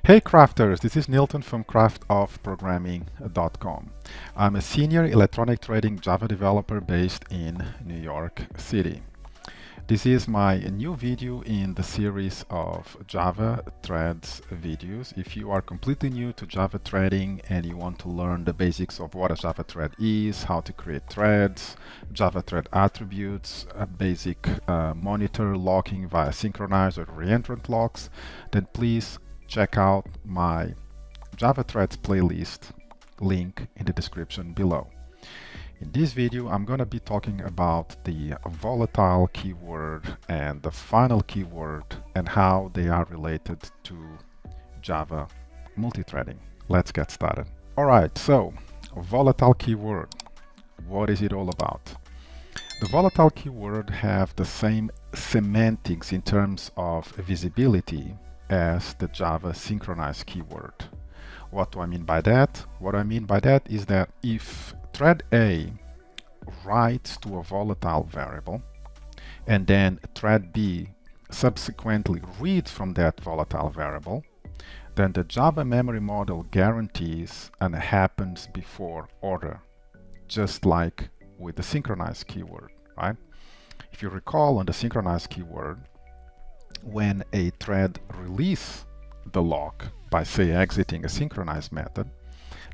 Hey crafters, this is Nilton from craftofprogramming.com. I'm a senior electronic trading Java developer based in New York City. This is my new video in the series of Java Threads videos. If you are completely new to Java trading and you want to learn the basics of what a Java thread is, how to create threads, Java thread attributes, a basic monitor locking via synchronized or reentrant locks, then please check out my Java Threads playlist link in the description below. In this video, I'm going to be talking about the volatile keyword and the final keyword and how they are related to Java multithreading. Let's get started. All right, so volatile keyword, what is it all about? The volatile keyword have the same semantics in terms of visibility as the Java synchronized keyword. What do I mean by that? What I mean by that is that if thread A writes to a volatile variable and then thread B subsequently reads from that volatile variable, then the Java memory model guarantees an happens before order, just like with the synchronized keyword, right? If you recall on the synchronized keyword, when a thread releases the lock by, say, exiting a synchronized method,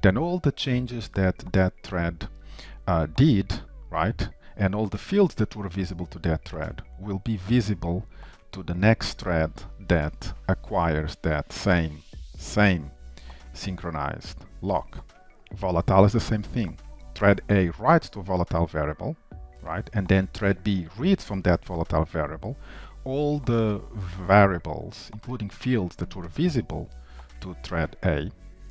then all the changes that that thread did, right, and all the fields that were visible to that thread will be visible to the next thread that acquires that same synchronized lock. Volatile is the same thing. Thread A writes to a volatile variable, right, and then thread B reads from that volatile variable. All the variables, including fields that were visible to thread A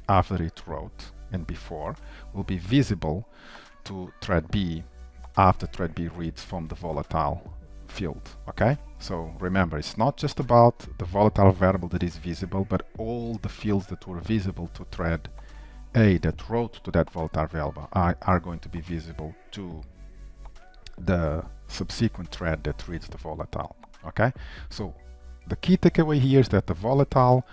after it wrote and before, will be visible to thread B after thread B reads from the volatile field. Okay, so remember, it's not just about the volatile variable that is visible, but all the fields that were visible to thread A that wrote to that volatile variable are going to be visible to the subsequent thread that reads the volatile. Okay, so the key takeaway here is that the volatile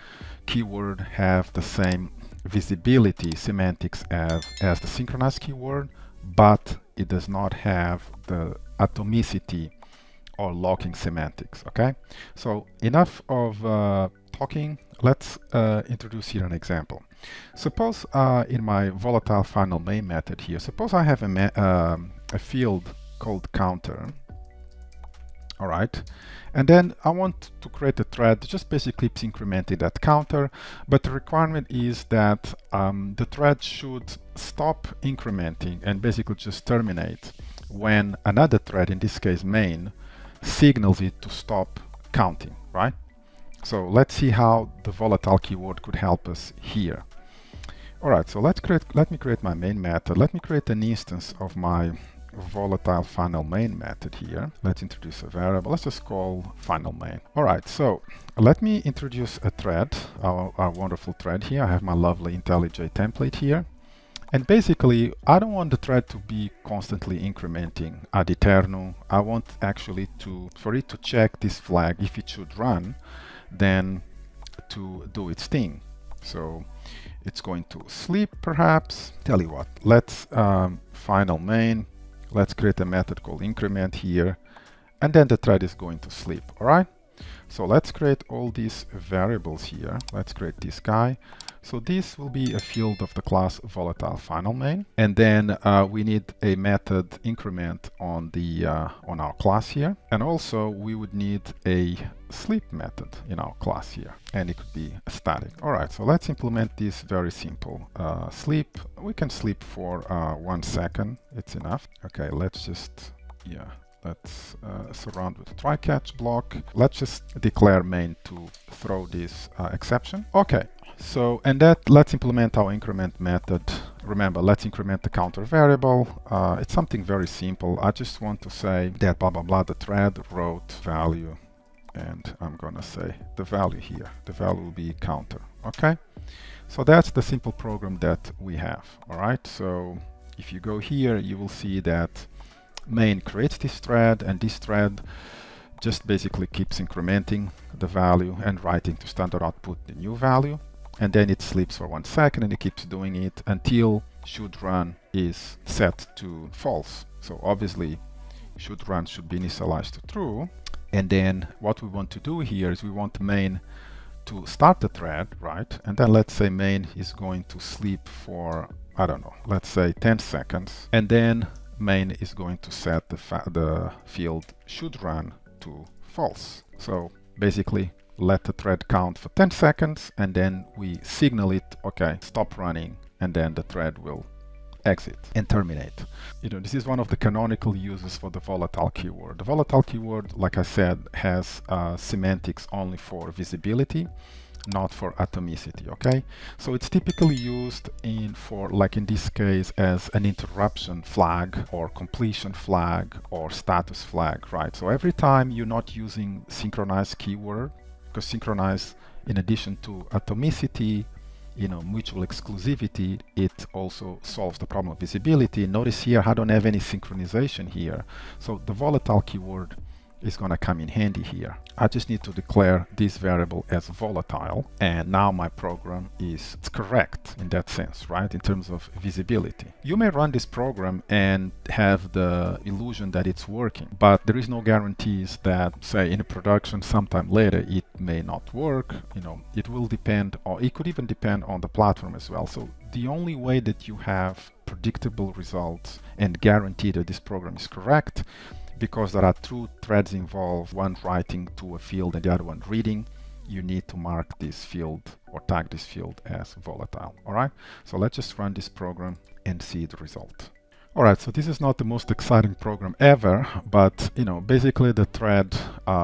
keyword have the same visibility semantics as the synchronized keyword, but it does not have the atomicity or locking semantics. Okay, so enough of talking. Let's introduce here an example. Suppose in my volatile final main method here, suppose I have a field called counter. All right, and then I want to create a thread that just basically keeps incrementing that counter, but the requirement is that the thread should stop incrementing and basically just terminate when another thread, in this case main, signals it to stop counting, right? So let's see how the volatile keyword could help us here. All right, so let me create my main method. Let me create an instance of my volatile final main method here. Let's introduce a variable. Let's just call final main. All right, so let me introduce a thread, our wonderful thread here. I have my lovely IntelliJ template here. And basically, I don't want the thread to be constantly incrementing ad eternum. I want actually for it to check this flag if it should run, then to do its thing. So it's going to sleep perhaps. Tell you what, let's final main. Let's create a method called increment here, and then the thread is going to sleep. All right, so let's create all these variables here. Let's create this guy. So this will be a field of the class volatile final main, and then we need a method increment on the on our class here, and also we would need a sleep method in our class here, and it could be static. All right, so let's implement this very simple. Sleep, we can sleep for 1 second, it's enough. Okay, let's just, let's surround with a try catch block. Let's just declare main to throw this exception. Okay, so and that let's implement our increment method. Remember, let's increment the counter variable. It's something very simple. I just want to say that blah blah blah, the thread wrote value, and I'm gonna say the value here. The value will be counter. Okay, so that's the simple program that we have. All right, so if you go here, you will see that main creates this thread, and this thread just basically keeps incrementing the value and writing to standard output the new value. and then it sleeps for 1 second, and it keeps doing it until should run is set to false. So obviously should run should be initialized to true. And then what we want to do here is we want main to start the thread, right? And then let's say main is going to sleep for, I don't know, let's say 10 seconds. And then main is going to set the field should run to false. So basically let the thread count for 10 seconds, and then we signal it, okay, stop running, and then the thread will exit and terminate. This is one of the canonical uses for the volatile keyword. The volatile keyword, like I said, has semantics only for visibility, not for atomicity, okay? So it's typically used for, like in this case, as an interruption flag or completion flag or status flag, right? So every time you're not using synchronized keyword, because synchronize, in addition to atomicity, mutual exclusivity, it also solves the problem of visibility. Notice here I don't have any synchronization here, so the volatile keyword is going to come in handy here. I just need to declare this variable as volatile, and now my program is correct in that sense, right, in terms of visibility. You may run this program and have the illusion that it's working, but there is no guarantees that, say, in a production sometime later it may not work. It will depend, or it could even depend on the platform as well. So the only way that you have predictable results and guarantee that this program is correct, because there are two threads involved, one writing to a field and the other one reading, you need to mark this field or tag this field as volatile. All right, so let's just run this program and see the result. All right, so this is not the most exciting program ever, but basically the thread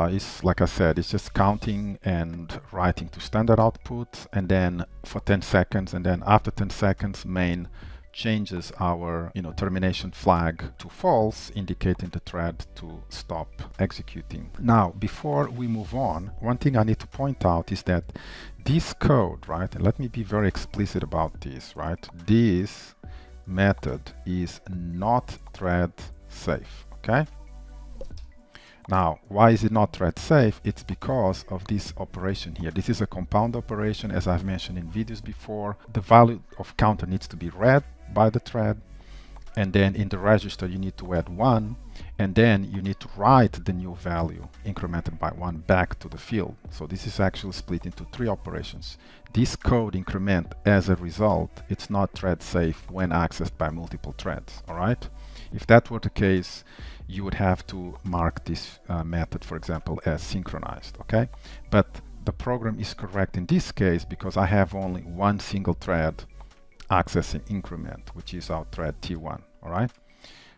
is, like I said, it's just counting and writing to standard output, and then for 10 seconds, and then after 10 seconds main changes our termination flag to false, indicating the thread to stop executing. Now, before we move on, one thing I need to point out is that this code, right, and let me be very explicit about this, right, this method is not thread safe, okay? Now, why is it not thread safe? It's because of this operation here. This is a compound operation, as I've mentioned in videos before. The value of counter needs to be read by the thread, and then in the register you need to add 1, and then you need to write the new value incremented by 1 back to the field. So this is actually split into 3 operations. This code increment, as a result, it's not thread safe when accessed by multiple threads. All right, if that were the case, you would have to mark this method, for example, as synchronized, okay? But the program is correct in this case because I have only one single thread accessing increment, which is our thread T1, all right?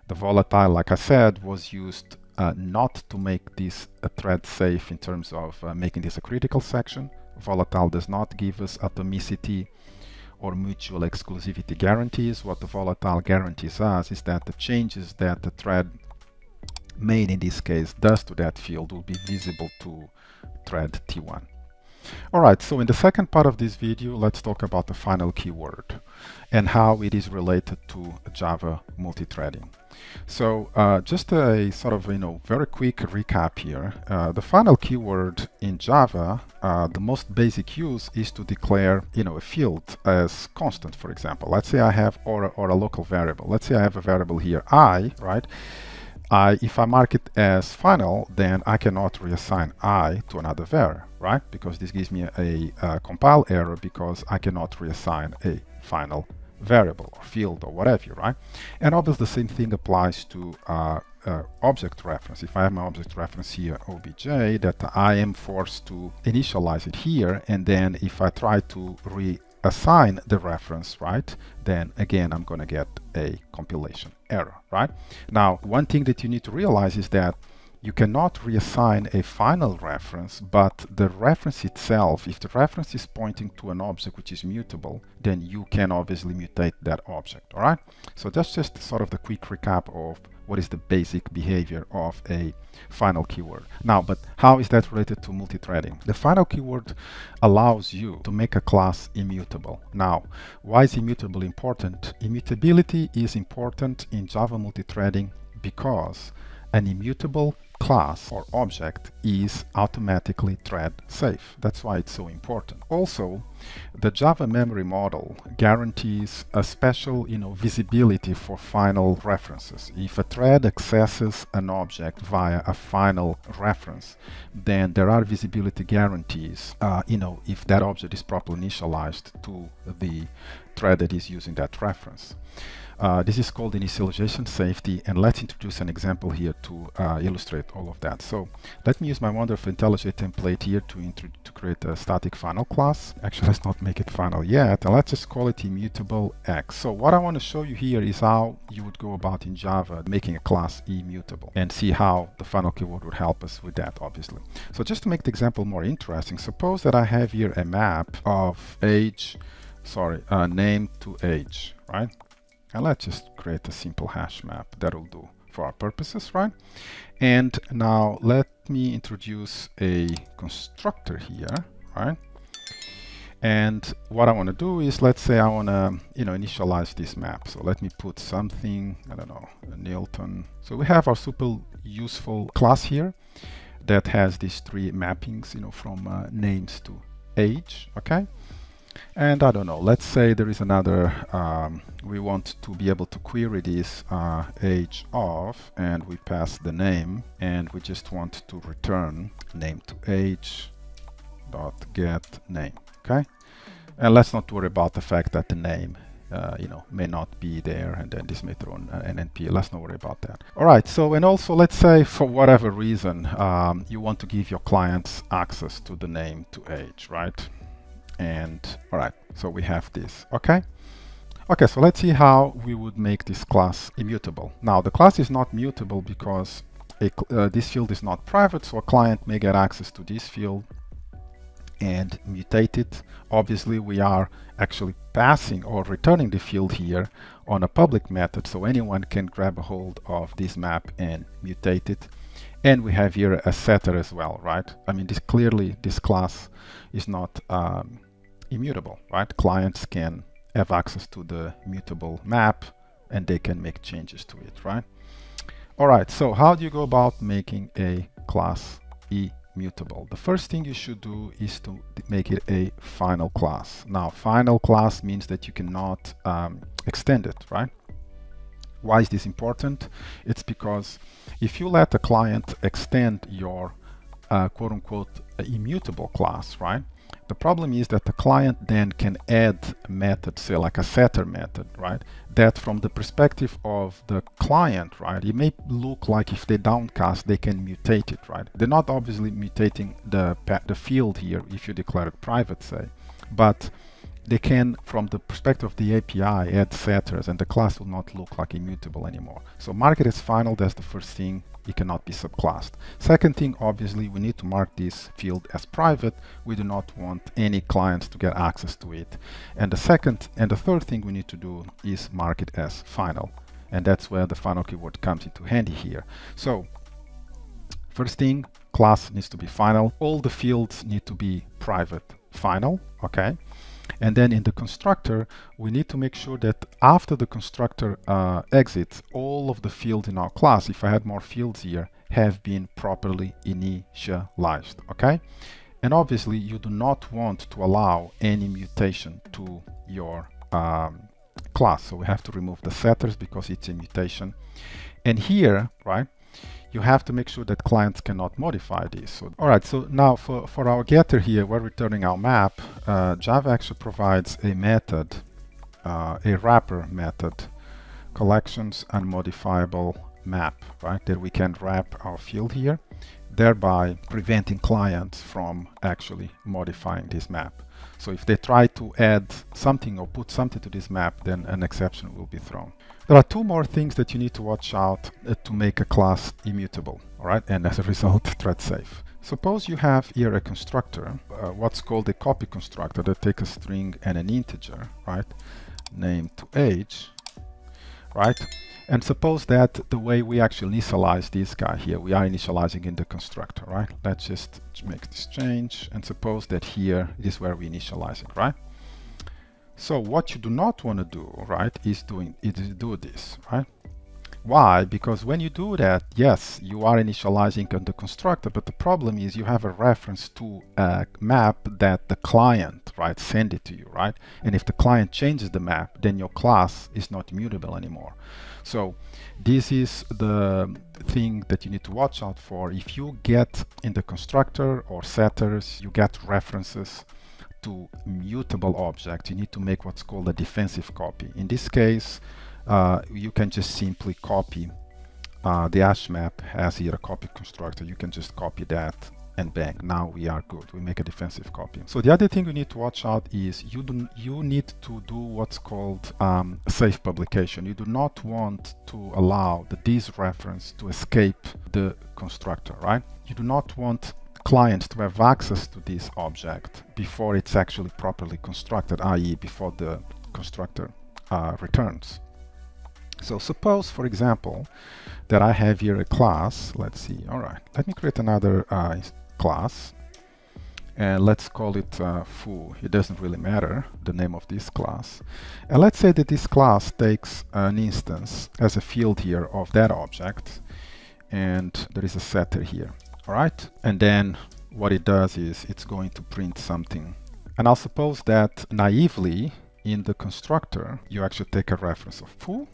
The volatile, like I said, was used not to make this a thread safe in terms of making this a critical section. Volatile does not give us atomicity or mutual exclusivity guarantees. What the volatile guarantees us is that the changes that the thread main in this case does to that field will be visible to thread T1. Alright, so in the second part of this video, let's talk about the final keyword and how it is related to Java multithreading. So just a sort of very quick recap here. The final keyword in Java, the most basic use is to declare a field as constant. For example, let's say I have or a local variable. Let's say I have a variable here I, right? If I mark it as final, then I cannot reassign I to another var, right? Because this gives me a compile error because I cannot reassign a final variable or field or whatever, right? And obviously the same thing applies to object reference. If I have my object reference here, obj, that I am forced to initialize it here, and then if I try to reassign the reference, right, then again I'm going to get a compilation error, right? Now, one thing that you need to realize is that you cannot reassign a final reference, but the reference itself, if the reference is pointing to an object which is mutable, then you can obviously mutate that object, all right? So that's just sort of the quick recap of what is the basic behavior of a final keyword. Now, but how is that related to multithreading? The final keyword allows you to make a class immutable. Now, why is immutable important? Immutability is important in Java multithreading because an immutable class or object is automatically thread safe. That's why it's so important. Also, the Java memory model guarantees a special, visibility for final references. If a thread accesses an object via a final reference, then there are visibility guarantees, if that object is properly initialized to the thread that is using that reference. This is called initialization safety, and let's introduce an example here to illustrate all of that. So let me use my wonderful IntelliJ template here to create a static final class. Actually, let's not make it final yet, and let's just call it immutable X. So what I want to show you here is how you would go about in Java making a class immutable, and see how the final keyword would help us with that, obviously. So just to make the example more interesting, suppose that I have here a map of name to age, right? And let's just create a simple hash map. That'll do for our purposes, right? And now let me introduce a constructor here, right? And what I want to do is, let's say I want to, initialize this map. So let me put something, I don't know, Nilton. So we have our super useful class here that has these three mappings, from names to age, okay? And I don't know, let's say there is another, we want to be able to query this age of, and we pass the name, and we just want to return name to age dot get name, okay? And let's not worry about the fact that the name may not be there, and then this may throw an NP. Let's not worry about that. All right, so, and also let's say for whatever reason you want to give your clients access to the name to age, right? And all right, so we have this, okay? Okay, so let's see how we would make this class immutable. Now, the class is not mutable because this field is not private, so a client may get access to this field and mutate it. Obviously, we are actually passing or returning the field here on a public method, so anyone can grab a hold of this map and mutate it. And we have here a setter as well, right? I mean, this class is not immutable, right? Clients can have access to the mutable map and they can make changes to it, right? All right, so how do you go about making a class immutable? The first thing you should do is to make it a final class. Now, final class means that you cannot extend it, right? Why is this important? It's because if you let the client extend your quote-unquote immutable class, right? The problem is that the client then can add methods, say like a setter method, right? That from the perspective of the client, right, it may look like if they downcast, they can mutate it, right? They're not obviously mutating the field here if you declare it private, say, but they can, from the perspective of the API, add setters, and the class will not look like immutable anymore. So mark it as final. That's the first thing. It cannot be subclassed. Second thing, obviously, we need to mark this field as private. We do not want any clients to get access to it. And the third thing we need to do is mark it as final. And that's where the final keyword comes into handy here. So first thing, class needs to be final. All the fields need to be private final, okay? And then in the constructor, we need to make sure that after the constructor exits, all of the fields in our class, if I had more fields here, have been properly initialized, okay? And obviously, you do not want to allow any mutation to your class. So we have to remove the setters because it's a mutation. And here, right, you have to make sure that clients cannot modify this. So, all right, so now for our getter here, we're returning our map. Java actually provides a method, a wrapper method, collections unmodifiable map, right? That we can wrap our field here, thereby preventing clients from actually modifying this map. So if they try to add something or put something to this map, then an exception will be thrown. There are two more things that you need to watch out to make a class immutable, all right? And as a result, thread safe. Suppose you have here a constructor, what's called a copy constructor that takes a string and an integer, right? Name to age, right? And suppose that the way we actually initialize this guy here, we are initializing in the constructor, right? Let's just make this change, and suppose that here is where we initialize it, right? So what you do not want to do, right, is do this, right? Why? Because when you do that, yes, you are initializing on the constructor, but the problem is you have a reference to a map that the client, right, send it to you, right? And if the client changes the map, then your class is not immutable anymore. So this is the thing that you need to watch out for. If you get in the constructor or setters, you get references to mutable objects, you need to make what's called a defensive copy. In this case, you can just simply copy the hash map has here a copy constructor. You can just copy that and bang, now we are good. We make a defensive copy. So the other thing you need to watch out is you need to do what's called safe publication. You do not want to allow the this reference to escape the constructor, right? You do not want clients to have access to this object before it's actually properly constructed, i.e. before the constructor returns. So suppose, for example, that I have here a class. Let's see. All right, let me create another class, and let's call it foo. It doesn't really matter the name of this class. And let's say that this class takes an instance as a field here of that object, and there is a setter here. All right, and then what it does is it's going to print something. And I'll suppose that naively in the constructor you actually take a reference of foo,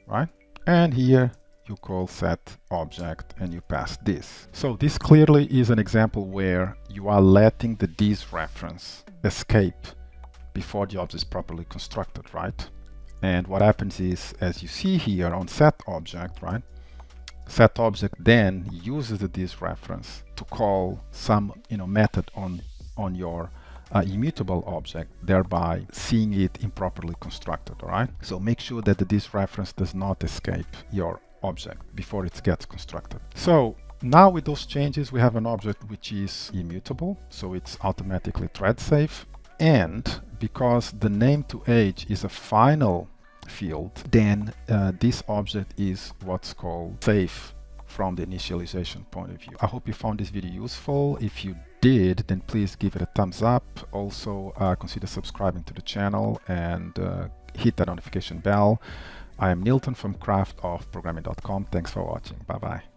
right? And here you call set object and you pass this. So this clearly is an example where you are letting the this reference escape before the object is properly constructed, right? And what happens is, as you see here on set object, right? Set object then uses the this reference to call some method on your immutable object, thereby seeing it improperly constructed. All right, so make sure that the this reference does not escape your object before it gets constructed. So now with those changes, we have an object which is immutable, so it's automatically thread safe, and because the name to age is a final field, then this object is what's called safe from the initialization point of view. I hope you found this video useful. If you did, then please give it a thumbs up. Also consider subscribing to the channel and hit that notification bell. I am Nilton from craftofprogramming.com. Thanks for watching. Bye bye.